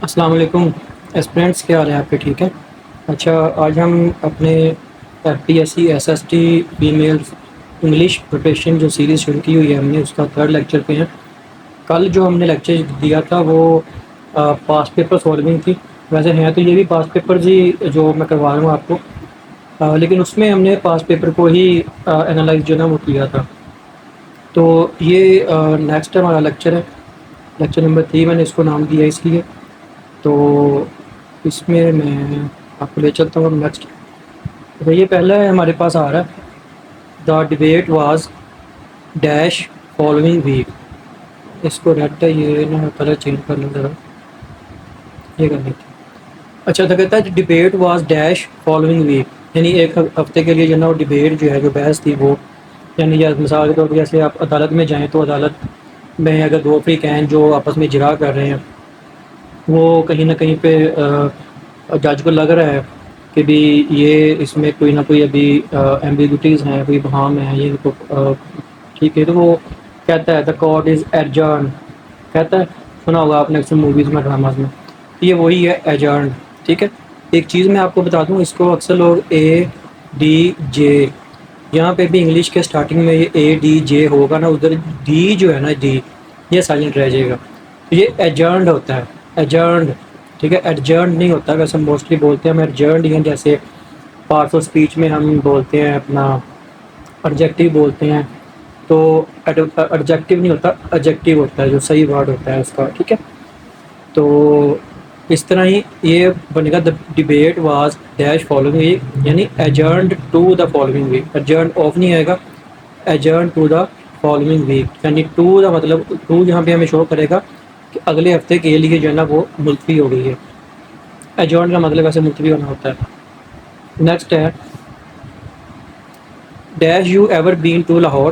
السلام علیکم اسپرینٹس، کیا حال ہے آپ کے؟ ٹھیک ہے. اچھا، آج ہم اپنے F P S C S S T female English profession جو سیریز شروع کی ہوئی ہے ہم نے، اس کا تھرڈ لیکچر پہ ہیں. کل جو ہم نے لیکچر دیا تھا وہ پاس پیپر سالونگ تھی. ویسے ہیں تو یہ بھی پاس پیپرز ہی جو میں کروا رہا ہوں آپ کو، لیکن اس میں ہم نے پاس پیپر کو ہی انالائز جو نا وہ کیا تھا. تو یہ نیکسٹ ہمارا لیکچر ہے، لیکچر نمبر 3 میں نے اس کو نام دیا اس لیے. تو اس میں آپ کو لے چلتا ہوں نیکسٹ. تو یہ پہلا ہے ہمارے پاس آ رہا ہے، the debate was dash following week. اس کو ریڈ ہے یہ نا کلر چینج کر لیں ذرا، یہ کر لیتے. اچھا، تو کہتا ہے debate was dash following week, یعنی ایک ہفتے کے لیے جو نا وہ ڈبیٹ جو ہے، جو بحث تھی وہ، یعنی مثال کے طور پہ جیسے آپ عدالت میں جائیں تو عدالت میں اگر دو فریقین جو آپس میں اجراء کر رہے ہیں، وہ کہیں نہ کہیں پہ جج کو لگ رہا ہے کہ بھی یہ اس میں کوئی نہ کوئی ابھی ایمبیگوٹیز ہیں، کوئی بہام ہیں یہ کو ٹھیک ہے. تو وہ کہتا ہے دا کورٹ از ایڈجرن، کہتا ہے، سنا ہوگا آپ نے اکثر موویز میں، ڈراماز میں. یہ وہی ہے ایڈجرن. ٹھیک ہے. ایک چیز میں آپ کو بتا دوں، اس کو اکثر لوگ اے ڈی جے، یہاں پہ بھی انگلش کے سٹارٹنگ میں یہ اے ڈی جے ہوگا نا، ادھر ڈی جو ہے نا، ڈی یہ سائلنٹ رہ جائے گا. تو یہ ایڈجرنڈ ہوتا ہے، ایڈجرنڈ. ٹھیک ہے، ایڈجرنڈ نہیں ہوتا. ویسے ہم موسٹلی بولتے ہیں ہم ایڈجرنڈ ہیں، جیسے پارٹس آف اسپیچ میں ہم بولتے ہیں اپنا ایڈجیکٹو بولتے ہیں. تو ایڈجیکٹو نہیں ہوتا، ایڈجیکٹو ہوتا ہے جو صحیح ورڈ ہوتا ہے اس کا. ٹھیک ہے. تو اس طرح ہی یہ بنے گا، the debate was dash following week, یعنی adjourned to the following week. Adjourned off نہیں آئے گا، adjourned to the following week, یعنی ٹو دا مطلب ٹو یہاں پہ ہمیں شو کرے گا کہ اگلے ہفتے کے لیے جو ہے نا وہ ملتوی ہو گئی ہے. ایڈجرنڈ کا مطلب ایسے ملتوی ہونا ہوتا ہے. نیکسٹ ہے dash you ever been to Lahore.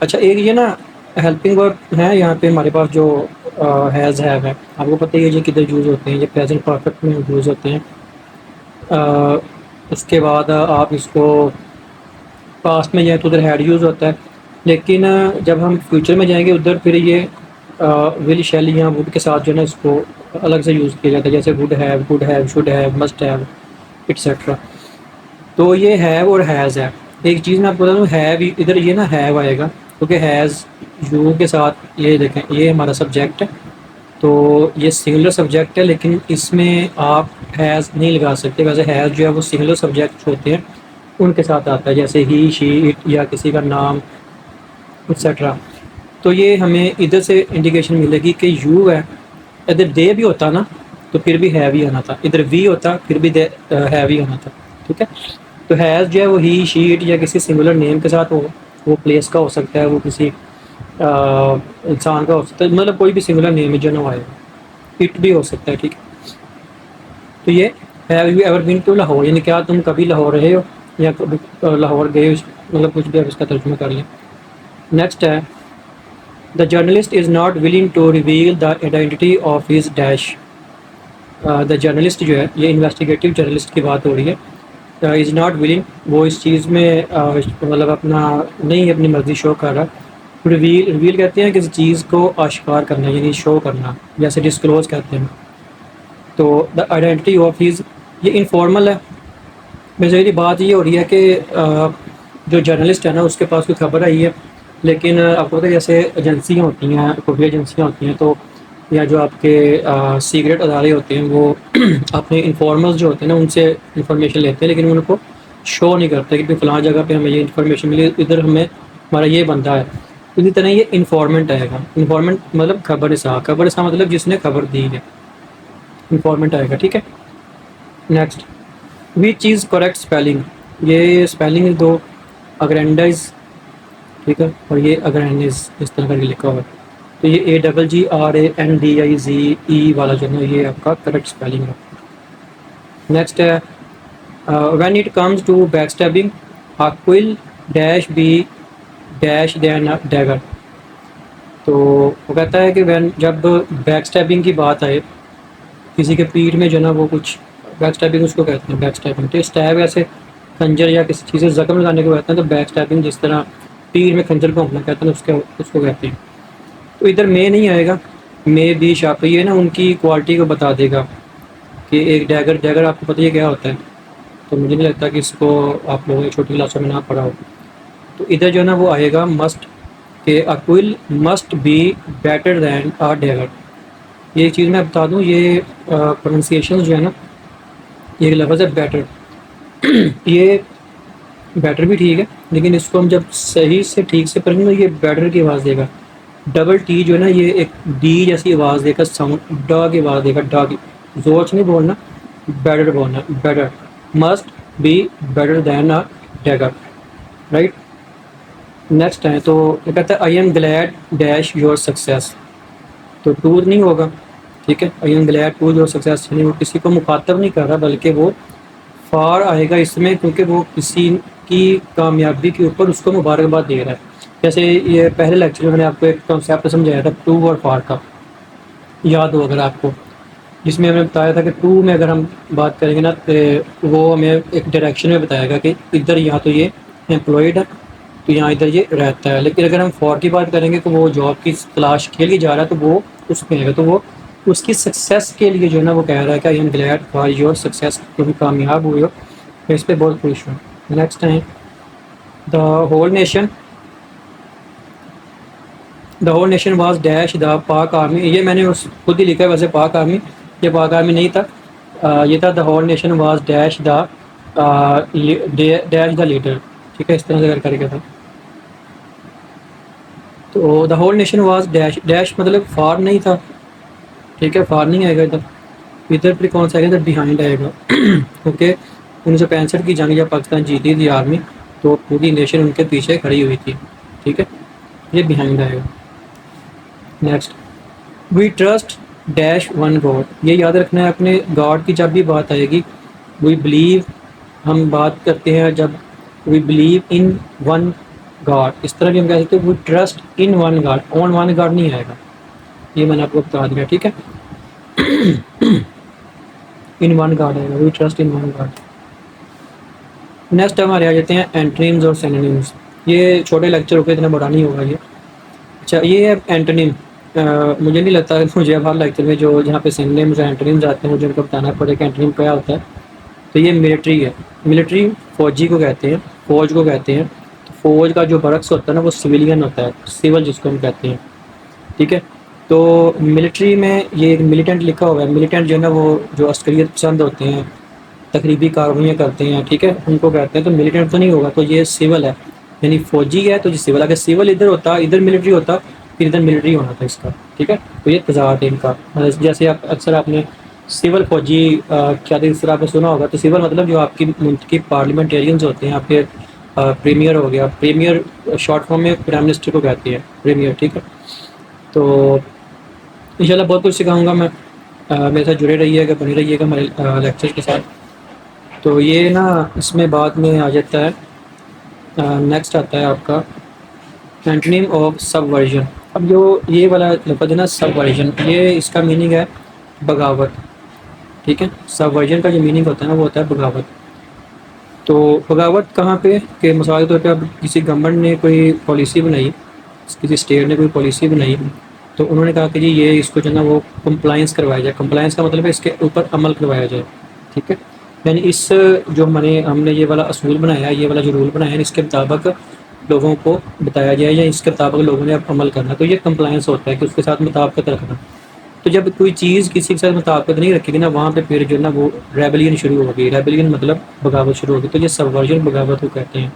اچھا، ایک یہ نا ہیلپنگ ورب ہے یہاں پہ ہمارے پاس جو ہیز ہیو ہے، آپ کو پتہ ہی ہے یہ کدھر یوز ہوتے ہیں، یہ پریزنٹ پرفیکٹ میں یوز ہوتے ہیں. اس کے بعد آپ اس کو پاسٹ میں جائیں تو ادھر ہیڈ یوز ہوتا ہے، لیکن جب ہم فیوچر میں جائیں گے ادھر پھر یہ ول شیل یا وڈ کے ساتھ جو ہے نا اس کو الگ سے یوز کیا جاتا ہے، جیسے would have, could have, should have, must have et cetera. تو یہ ہیو اور ہیز ہے. ایک چیز میں آپ کو بتا دوں، ہیو ادھر یہ نا ہیو آئے گا کیونکہ ہیز یو کے ساتھ، یہ دیکھیں یہ ہمارا سبجیکٹ ہے، تو یہ سنگولر سبجیکٹ ہے، لیکن اس میں آپ ہیز نہیں لگا سکتے. ویسے ہیز جو ہے وہ سنگولر سبجیکٹ ہوتے ہیں ان کے ساتھ آتا ہے، جیسے ہی، شی، اٹ یا کسی کا نام ایٹسیٹرا. تو یہ ہمیں ادھر سے انڈیکیشن ملے گی کہ یو ہے. ادھر دے بھی ہوتا نا تو پھر بھی ہیو ہی آنا تھا، ادھر وی ہوتا پھر بھی ہیو ہی آنا تھا. ٹھیک ہے. تو ہیز جو ہے وہ ہی، شی، اٹ یا کسی سنگولر نیم کے ساتھ ہو، وہ پلیس کا ہو سکتا ہے، وہ کسی انسان کا ہو سکتا ہے، مطلب کوئی بھی سنگولر نیم ہے جو نہ آئے گا. اٹ بھی ہو سکتا ہے. ٹھیک ہے. تو یہ have you ever been to Lahore, یعنی کیا تم کبھی لاہور رہے ہو یا کبھی لاہور گئے ہو، مطلب کچھ بھی آپ اس کا ترجمہ کر لیں. نیکسٹ ہے the journalist is not willing to reveal the identity of his dash. The journalist جو ہے، یہ انویسٹیگیٹو جرنلسٹ کی بات ہو رہی ہے. از ناٹ ولنگ، وہ اس چیز میں مطلب اپنا نہیں اپنی مرضی شو کر رہا. ریویل کہتے ہیں کسی چیز کو آشکار کرنا، یعنی شو کرنا، جیسے ڈسکلوز کہتے ہیں. تو دا آئیڈینٹی آف ہز، یہ انفارمل ہے. بیسیکلی بات یہ ہو رہی ہے کہ جو جرنلسٹ ہے نا اس کے پاس کوئی خبر آئی ہے، لیکن آپ کو پتہ ہے جیسے ایجنسیاں ہوتی ہیں، خفیہ ایجنسیاں ہوتی ہیں، تو یا جو آپ کے سیکریٹ ادارے ہوتے ہیں، وہ اپنے انفارمرز جو ہوتے ہیں نا ان سے انفارمیشن لیتے ہیں، لیکن ان کو شو نہیں کرتے کہ فلاں جگہ پہ ہمیں یہ انفارمیشن ملی، ادھر ہمارا یہ بندہ ہے. اسی طرح یہ انفارمنٹ آئے گا. انفارمنٹ مطلب خبر رساں، خبر رساں مطلب جس نے خبر دی ہے، انفارمنٹ آئے گا. ٹھیک ہے. Next, which is correct spelling. یہ اسپیلنگ دو اگرینڈائز، ٹھیک ہے، اور یہ اگرینز اس طرح کر کے لکھا ہوا ہے. تو یہ AGRANDIZE والا جو ہے نا یہ آپ کا کریکٹ اسپیلنگ ہے. نیکسٹ ہے when it comes to back stabbing حقل dash be dash than dagger. تو وہ کہتا ہے کہ وین جب بیک اسٹیبنگ کی بات آئے، کسی کے پیٹھ میں جو ہے نا وہ کچھ، بیک اسٹیبنگ اس کو کہتے ہیں، بیک اسٹیبنگ. تو اسٹیب ایسے خنجر یا کسی چیز سے زخم لگانے کو کہتے ہیں، تو بیک اسٹیبنگ جس طرح پیٹھ میں خنجر کو گھومنا کہتے ہیں اس کو کہتے ہیں. تو ادھر میں نہیں آئے گا، مے بی شارپ، یہ نا ان کی کوالٹی کو بتا دے گا کہ ایک ڈیگر آپ کو پتہ ہے کیا ہوتا ہے، تو مجھے نہیں لگتا کہ اس کو آپ لوگوں نے چھوٹی کلاسوں میں نہ پڑھا ہو. تو ادھر جو ہے نا وہ آئے گا مسٹ، کہ a quill must be better than a dagger. یہ چیز میں بتا دوں، یہ پروننسیشن جو ہے نا، یہ لفظ ہے بیٹر. یہ بیٹر بھی ٹھیک ہے، لیکن اس کو ہم جب صحیح سے ٹھیک سے پڑھیں گے تو یہ بیٹر کی آواز دے گا. ڈبل ٹی جو ہے نا یہ ایک ڈی جیسی آواز دے گا، ساؤنڈ ڈا کی آواز دے گا، ڈا کی. زور سے نہیں بولنا، بیٹر بولنا، better must be better than a dagger, right. Next ہے تو یہ کہتا ہے I am glad dash your success. تو ٹو نہیں ہوگا، ٹھیک ہے. I am glad to your success, یعنی وہ کسی کو مخاطب نہیں کر رہا بلکہ وہ فار آئے گا اس میں، کیونکہ وہ کسی کی کامیابی کے اوپر اس کو مبارکباد دے رہا ہے. جیسے یہ پہلے لیکچر میں نے آپ کو ایک کنسیپٹ سمجھایا تھا ٹو اور فار کا، یاد ہو اگر آپ کو، جس میں ہم نے بتایا تھا کہ ٹو میں اگر ہم بات کریں گے نا تو وہ ہمیں ایک ڈائریکشن میں بتائے گا کہ ادھر یہاں تو یہ امپلائڈ ہے تو یہاں ادھر یہ رہتا ہے. لیکن اگر ہم فور کی بات کریں گے تو وہ جاب کی تلاش کے لیے جا رہا ہے، تو وہ اس میں آئے گا، تو وہ اس کی سکسیس کے لیے جو ہے نا وہ کہہ رہا ہے کہ آئی am Glade for your success, کیونکہ کامیاب ہوئے ہو، میں اس پہ بہت خوش ہوں. نیکسٹ ہے the whole nation, the whole nation was dash the Pak army. یہ میں نے خود ہی لکھا ہے ویسے، پاک آرمی، یہ پاک آرمی نہیں تھا، یہ تھا دا whole nation was dash the dash the leader. ٹھیک ہے، اس طرح سے کر کے تھا. تو دا whole nation was dash, dash مطلب فار نہیں تھا، ٹھیک ہے، فار نہیں آئے گا ادھر. ادھر پھر کون سا آئے گا؟ ادھر بیہائنڈ آئے گا، کیونکہ 1965 کی جنگ جب پاکستان جیتی تھی آرمی، تو پوری نیشن ان کے پیچھے کھڑی ہوئی تھی. ٹھیک ہے، یہ بیہائنڈ آئے گا. Next, we trust dash one God. یہ یاد رکھنا ہے اپنے گاڈ کی جب بھی بات آئے گی. وی بلیو، ہم بات کرتے ہیں جب we believe in one God, اس طرح بھی ہم کہہ سکتے ہیں we trust in one God, on one God نہیں آئے گا. یہ میں نے آپ کو بتا دیا، ٹھیک ہے. ان ون گاڈ آئے گا، we trust in one God. Next ہمارے آ جاتے ہیں اینٹونیمز اور سینونیمز. یہ چھوٹے لیکچر ہو کے اتنا بڑا نہیں ہوگا یہ. اچھا، یہ ہے اینٹونیم. مجھے نہیں لگتا کہ مجھے اب ہر لیکچر میں جو جہاں پہ سینونیمز اور اینٹونیمز آتے ہیں مجھے ان کو بتانا پڑے کہ اینٹونیم کیا ہوتا ہے. تو یہ ملٹری ہے. ملٹری فوجی کو کہتے ہیں، فوج کو کہتے ہیں. تو فوج کا جو برعکس ہوتا ہے نا وہ سویلین ہوتا ہے، سول جس کو ہم کہتے ہیں. ٹھیک ہے، تو ملٹری میں یہ ایک ملیٹنٹ لکھا ہوا ہے. ملیٹنٹ جو ہے نا وہ جو عسکریت پسند ہوتے ہیں، تقریبی کارروائیاں کرتے ہیں، ٹھیک ہے، ان کو کہتے ہیں. تو ملیٹنٹ تو نہیں ہوگا، تو یہ سول ہے، یعنی فوجی ہے تو یہ سول. اگر سول ادھر ہوتا، ادھر ملٹری ہوتا، پھر ادھر ملٹری ہونا تھا اس کا. ٹھیک ہے، تو یہ تضاد ہے ان کا. جیسے آپ اکثر آپ نے سول فوجی کیا تھا اس طرح آپ نے سنا ہوگا. تو سول مطلب جو آپ کی منتخب پارلیمنٹیرینز ہوتے ہیں، آپ کے پریمیئر ہو گیا. پریمیئر شارٹ فارم میں پرائم منسٹر کو کہتے ہیں پریمیئر. ٹھیک ہے، تو انشاءاللہ بہت کچھ سکھاؤں گا میں. میرے ساتھ جڑے رہیے گا، بنے رہیے گا ہمارے لیکچر کے ساتھ. تو یہ نا اس میں بعد میں آ جاتا ہے. نیکسٹ آتا ہے آپ کا اینٹونیم آف سب ورژن. اب جو یہ والا لفظ ہے نا سب ورژن، یہ اس کا میننگ ہے بغاوت. ٹھیک ہے، سب ورژن کا جو میننگ ہوتا ہے نا وہ ہوتا ہے بغاوت. تو بغاوت کہاں پہ؟ کہ مثال کے طور پہ اب کسی گورنمنٹ نے کوئی پالیسی بنائی، کسی اسٹیٹ نے کوئی پالیسی بنائی، تو انہوں نے کہا کہ جی یہ اس کو جو ہے نا وہ کمپلائنس کروایا جائے. کمپلائنس کا مطلب ہے اس کے اوپر عمل کروایا جائے. ٹھیک ہے، یعنی اس جو ہم نے یہ والا اصول بنایا ہے، یہ والا جو رول بنایا ہے، اس کے مطابق لوگوں کو بتایا جائے یا اس کے مطابق لوگوں نے اب عمل کرنا. تو یہ کمپلائنس ہوتا ہے کہ اس کے ساتھ مطابقت رکھنا. تو جب کوئی چیز کسی کے ساتھ مطابقت نہیں رکھے گی نا، وہاں پہ پھر جو ہے نا وہ ریبلین شروع ہوگی. ریبلین مطلب بغاوت شروع ہوگی. تو یہ سب ورژن بغاوت کو کہتے ہیں.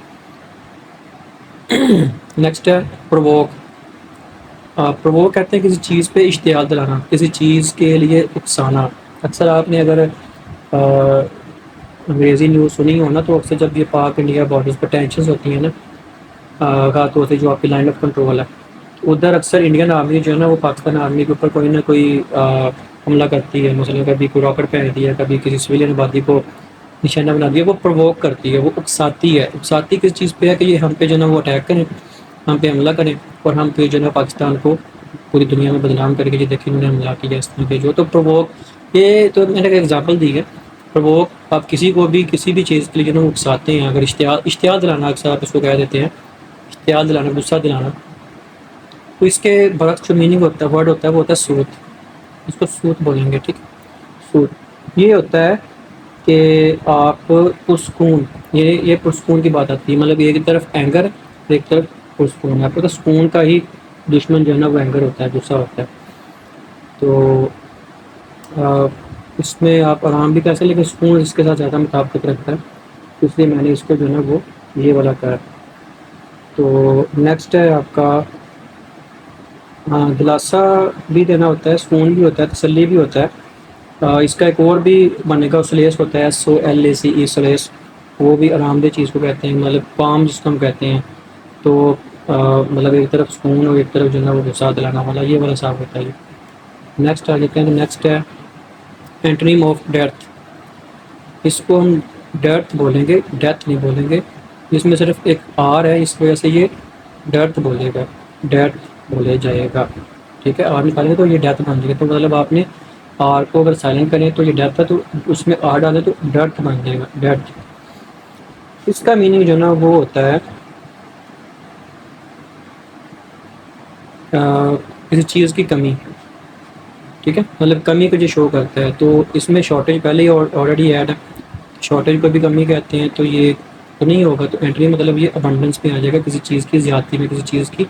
نیکسٹ ہے پرووک. پرووک کہتے ہیں کسی چیز پہ اشتعال دلانا، کسی چیز کے لیے اکسانا. اکثر آپ نے اگر انگریزی نیوز سنی ہو نا، تو اکثر جب یہ پاک انڈیا بارڈرز پہ ٹینشنز ہوتی ہیں نا، خاص طور سے جو آپ کی لائن آف کنٹرول ہے، ادھر اکثر انڈین آرمی جو ہے نا وہ پاکستان آرمی کے اوپر کوئی نہ کوئی حملہ کرتی ہے. مثلا کبھی کوئی راکٹ پھینک دیا، کبھی کسی سویلین آبادی کو نشانہ بنا دیا. وہ پرووک کرتی ہے، وہ اکساتی ہے. اکساتی کس چیز پہ ہے؟ کہ یہ ہم پہ جو ہے نا وہ اٹیک کریں، ہم پہ حملہ کریں، اور ہم پہ جو ہے نا پاکستان کو پوری دنیا میں بدنام کرے کہ یہ دیکھیں انہوں نے حملہ کیا اس طرح کے. جو تو پرووک، یہ تو میں نے ایک ایگزامپل دی ہے. پرووک آپ کسی کو بھی کسی بھی چیز کے لیے جو ہے نا اکساتے ہیں. اگر اشتعال دلانا اکثر آپ اس کو کہہ دیتے ہیں، اشتعال دلانا، غصہ دلانا. تو اس کے برعکس جو میننگ ہوتا ہے ورڈ ہوتا ہے وہ ہوتا ہے سوت، اس کو سوت بولیں گے، ٹھیک ہے، سوت یہ ہوتا ہے کہ آپ پرسکون، یہ پرسکون کی بات آتی ہے، مطلب ایک طرف اینگر ایک طرف پرسکون ہے، آپ کو تو سکون کا ہی دشمن جو ہے نا وہ اینگر ہوتا ہے، غصہ ہوتا ہے، تو اس میں آپ آرام بھی کر سکتے، لیکن سکون اس کے ساتھ زیادہ مطابقت رکھتا ہے، تو اس لیے میں نے اس کو جو ہے نا وہ یہ والا کرا۔ تو نیکسٹ ہے آپ کا دلاسا بھی دینا ہوتا ہے، سکون بھی ہوتا ہے، تسلی بھی ہوتا ہے۔ اس کا ایک اور بھی بنے گا سلیس ہوتا ہے SOLACE سلیس، وہ بھی آرام دہ چیز کو کہتے ہیں، مطلب کام جس کو ہم کہتے ہیں، تو مطلب ایک طرف سکون اور ایک طرف جو ہے نا وہ غصہ دلانا والا، یہ والا صاحب ہوتا ہے یہ۔ نیکسٹ آ جاتے ہیں، نیکسٹ ہے اینٹنیم آف ڈیتھ، اس کو ہم ڈیتھ بولیں گے، ڈیتھ نہیں بولیں گے، جس میں صرف ایک آر ہے، اس وجہ سے یہ ڈیتھ بولے گا، ڈیتھ بولے جائے گا، ٹھیک ہے، آر نکالیں گے تو یہ ڈیتھ بن جائے گا، تو مطلب آپ نے آر کو اگر سائلنٹ کریں تو یہ ڈیتھ ہے، تو اس میں آر ڈالیں تو ڈیتھ بن جائے گا، ڈیتھ۔ اس کا میننگ جو ہے نا وہ ہوتا ہے کسی چیز کی کمی، ٹھیک ہے، مطلب کمی کو جو شو کرتا ہے، تو اس میں شارٹیج پہلے ہی آلریڈی ایڈ ہے، شارٹیج کو بھی کمی کہتے ہیں، تو یہ تو نہیں ہوگا، تو اینٹری مطلب یہ ابنڈنس میں آ جائے گا، کسی چیز کی زیادتی میں، کسی چیز کی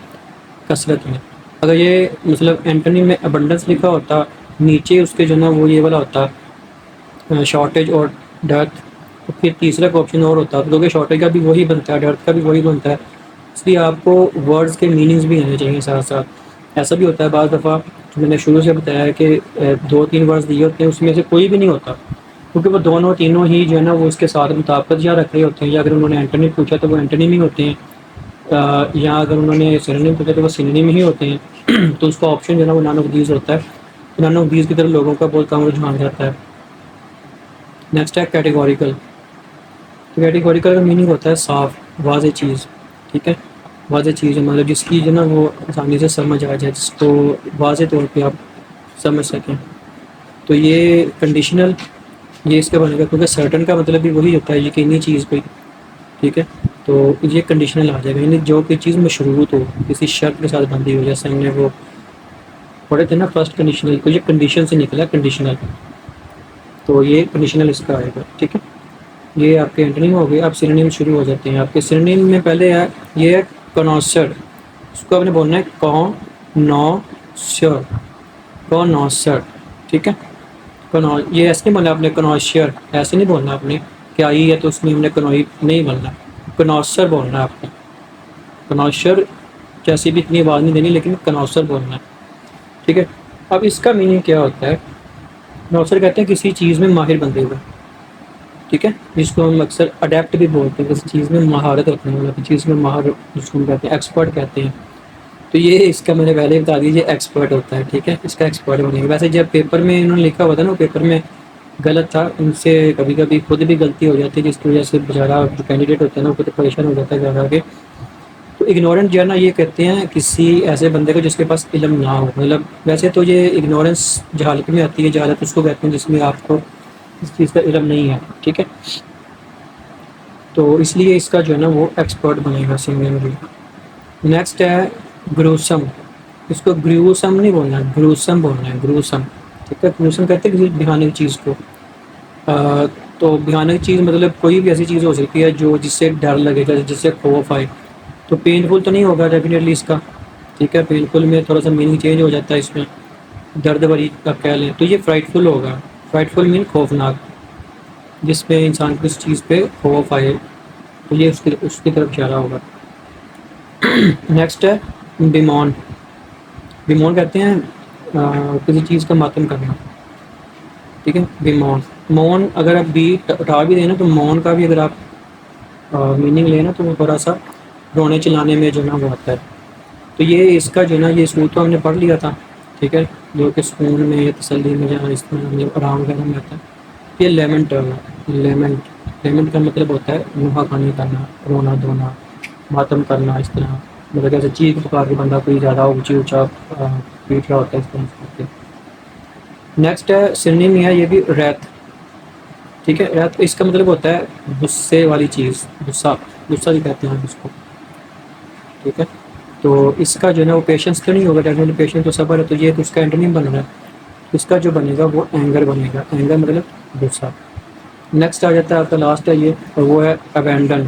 کثرت میں۔ اگر یہ مطلب اینٹنی میں ابنڈنس لکھا ہوتا، نیچے اس کے جو ہے نا وہ یہ والا ہوتا شارٹیج اور ڈیتھ، تو پھر تیسرا کا آپشن اور ہوتا، کیونکہ شارٹیج کا بھی وہی بنتا ہے، ڈیتھ کا بھی وہی بنتا ہے، اس لیے آپ کو ورڈز کے میننگز بھی آنے چاہیے ساتھ ساتھ۔ ایسا بھی ہوتا ہے بعض دفعہ، میں نے شروع سے بتایا ہے کہ 2-3 ورڈز دیے ہوتے ہیں، اس میں سے کوئی بھی نہیں ہوتا، کیونکہ وہ دونوں تینوں ہی جو ہے نا وہ اس کے ساتھ مطابقت یا رکھ رہے ہوتے ہیں، یا اگر انہوں نے اینٹنی پوچھا تو وہ اینٹنی میں ہوتے ہیں، یا اگر انہوں نے سینونیم پوچھا تو وہ سینونیم ہی ہوتے ہیں، تو اس کا آپشن جو ہے نا وہ نان آف دیز ہوتا ہے، نان آف دیز کی طرف لوگوں کا بہت کم رجحان جاتا ہے۔ نیکسٹ ہے کیٹیگوریکل، کیٹیگوریکل کا میننگ ہوتا ہے صاف واضح چیز، ٹھیک ہے، واضح چیز مطلب جس کی جو ہے نا وہ آسانی سے سمجھ آ جائے، جس کو واضح طور پہ آپ سمجھ سکیں۔ تو یہ کنڈیشنل، یہ اس کا بنے گا، کیونکہ سرٹن کا مطلب بھی وہی ہوتا ہے، یقینی چیز کوئی، ٹھیک ہے، تو یہ کنڈیشنل آ جائے گا، یعنی جو کہ چیز مشروط ہو، کسی شرط کے ساتھ بندھی ہو، جیسے ہم نے وہ پڑھے تھے نا فرسٹ کنڈیشنل کو، یہ کنڈیشن سے نکلا کنڈیشنل، تو یہ کنڈیشنل اس کا آئے گا، ٹھیک ہے۔ یہ آپ کے اینٹنیم ہو گئے، اب سینونیم شروع ہو جاتے ہیں۔ آپ کے سینونیم میں پہلے ہے یہ ہے کنوسر، اس کو آپ نے بولنا ہے کنوسر، کنوسر، ٹھیک ہے، یہ ایسے نہیں بولنا آپ نے کنوشر، ایسے نہیں بولنا آپ نے کہ آئی ہے تو اس میں ہم نے کنوئی نہیں بولنا، کنوسر بولنا ہے آپ نے، کنوسر جیسی بھی اتنی آواز نہیں دینی، لیکن کنوسر بولنا ہے، ٹھیک ہے۔ اب اس کا میننگ کیا ہوتا ہے؟ کنوسر کہتے ہیں کسی چیز میں ماہر بندے ہوئے، ٹھیک ہے، جس کو ہم اکثر اڈیپٹ بھی بولتے ہیں، کسی چیز میں مہارت رکھنے والا، کسی چیز میں ماہر، جس کو ہم کہتے ہیں ایکسپرٹ کہتے ہیں، تو یہ اس کا میں نے پہلے ہی بتا دیجیے ایکسپرٹ ہوتا ہے، ٹھیک ہے، اس کا ایکسپرٹ بنے گا۔ ویسے جب پیپر میں انہوں نے لکھا ہوا تھا نا، پیپر میں غلط تھا، ان سے کبھی کبھی خود بھی غلطی ہو جاتی ہے، جس کی وجہ سے بیچارہ جو کینڈیڈیٹ ہوتا ہے نا وہ خود پریشان ہو جاتا ہے گھر آ کے۔ تو اگنورنٹ جو ہے نا یہ کہتے ہیں کسی ایسے بندے کو جس کے پاس علم نہ ہو، مطلب ویسے تو یہ اگنورنس جہالت میں آتی ہے، جہالت اس کو کہتے ہیں جس میں آپ کو اس چیز کا علم نہیں ہے، ٹھیک ہے، تو اس لیے اس کا جو ہے نا وہ ایکسپرٹ بنے گا سنگل۔ نیکسٹ ہے گروسم، اس کو گریوسم نہیں بولنا ہے، گروسم بولنا ہے، گروسم، ٹھیک ہے، گروسم کہتے ہیں کسی بھیانک چیز کو، تو بھیانک چیز مطلب کوئی بھی ایسی چیز ہو سکتی ہے جو جس سے ڈر لگے گا، جس سے خوف آئے، تو پینفل تو نہیں ہوگا ڈیفینیٹلی اس کا، ٹھیک ہے، پینفل میں تھوڑا سا میننگ چینج ہو جاتا ہے، اس میں درد بھری آپ کہہ لیں تو یہ فرائٹفل ہوگا، فرائٹفل مین خوفناک، جس پہ انسان کو اس چیز پہ خوف آئے، تو یہ اس کی طرف اشارہ ہوگا۔ نیکسٹ ہے بیمون، بیمون کہتے ہیں کسی چیز کا ماتم کرنا، ٹھیک ہے، بیمون، مون اگر آپ بی اٹھا بھی دیں نا، تو مون کا بھی اگر آپ میننگ لیں نا تو وہ تھوڑا سا رونے چلانے میں جو نا وہ آتا ہے، تو یہ اس کا جو ہے نا یہ سوت تو ہم نے پڑھ لیا تھا، ٹھیک ہے، جو کہ سکون میں یا تسلی میں جہاں اس میں آرام وغیرہ میں آتا ہے۔ یہ لیمنٹ ہے، لیمنٹ، لیمنٹ کا مطلب ہوتا ہے نوحہ خوانی کرنا، رونا دھونا، ماتم کرنا، اس طرح مطلب جیسے چیخ پکار کے بندہ کوئی زیادہ اونچی اونچا پیٹ رہا ہوتا ہے، اس طرح سے۔ نیکسٹ ہے سنونیم ہے یہ بھی ریت، ٹھیک ہے، ریت اس کا مطلب ہوتا ہے غصے والی چیز، غصہ، غصہ بھی کہتے ہیں ہم اس کو، ٹھیک ہے، تو اس کا جو ہے نا وہ پیشنس تو نہیں ہوگا، ڈیفینیٹلی پیشنس تو صبر ہے، تو یہ تو اس کا اینڈ نہیں بن رہا ہے. اس کا جو بنے گا وہ اینگر بنے گا. اینگر مطلب غصہ. نیکسٹ آ جاتا ہے آپ کا لاسٹ ہے یہ، اور وہ ہے ابینڈن.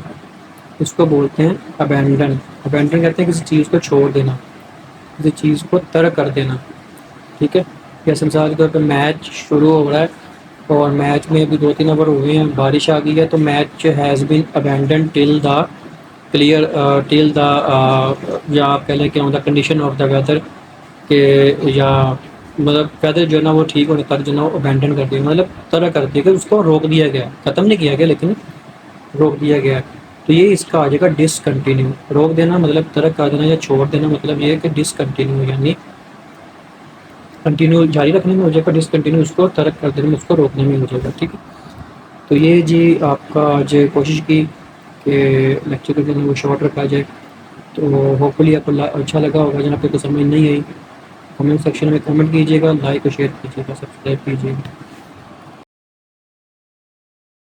اس کو بولتے ہیں ابینڈن. ابینڈن کہتے ہیں کسی چیز کو چھوڑ دینا، کسی چیز کو ترک کر دینا. ٹھیک ہے. جیسے مثال کے طور پہ میچ شروع ہو رہا ہے اور میچ میں ابھی 2-3 اوور ہوئے ہیں، بارش آ گئی ہے، تو match has been abandoned till the clear till the, یا آپ کہہ لیں کہ on the condition of the weather, کہ یا مطلب ویدر جو ہے نا وہ ٹھیک ہونے تک جو ہے نا وہ ابینڈن کر دیا، مطلب طرح کر دیا کہ اس کو روک دیا گیا، ختم نہیں کیا گیا لیکن روک دیا گیا. تو یہ اس کا آ جائے گا ڈسکنٹینیو. روک دینا مطلب ترک کر دینا، یا چھوڑ دینا مطلب یہ ہے کہ ڈسکنٹینیو، یعنی کنٹینیو جاری رکھنے میں ہو جائے گا، ڈسکنٹینیو اس کو ترک کر دینے میں، اس کو روکنے میں ہو جائے گا. ٹھیک ہے. تو یہ جی آپ کا جو کوشش کی کہ لیکچر کو جو ہے وہ شارٹ رکھا جائے. تو ہوپ فلی آپ کو اچھا لگا ہوگا. جہاں پہ کوئی سمجھ نہیں آئی کمنٹ سیکشن میں کمنٹ کیجیے گا، لائک اور شیئر کیجیے گا، سبسکرائب کیجیے گا.